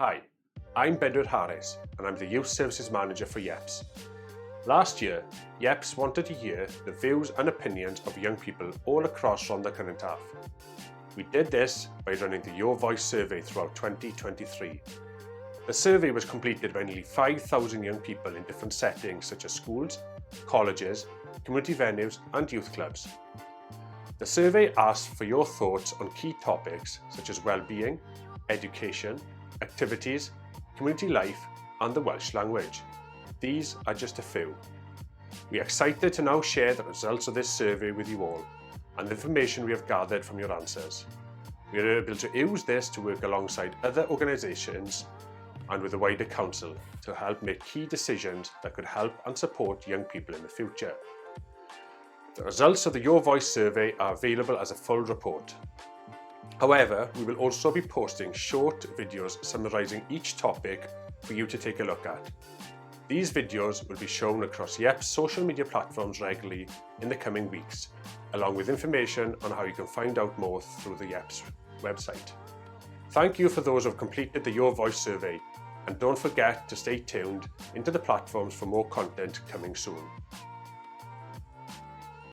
Hi, I'm Bedwyr Harris and I'm the Youth Services Manager for YEPS. Last year, YEPS wanted to hear the views and opinions of young people all across Rhondda Cynon Taf. We did this by running the Your Voice survey throughout 2023. The survey was completed by nearly 5,000 young people in different settings such as schools, colleges, community venues and youth clubs. The survey asked for your thoughts on key topics such as well-being, education, activities, community life and the Welsh language. These are just a few. We are excited to now share the results of this survey with you all and the information we have gathered from your answers. We are able to use this to work alongside other organisations and with the wider council to help make key decisions that could help and support young people in the future. The results of the Your Voice survey are available as a full report. However, we will also be posting short videos summarising each topic for you to take a look at. These videos will be shown across YEP's social media platforms regularly in the coming weeks, along with information on how you can find out more through the YEP's website. Thank you for those who have completed the Your Voice survey, and don't forget to stay tuned into the platforms for more content coming soon.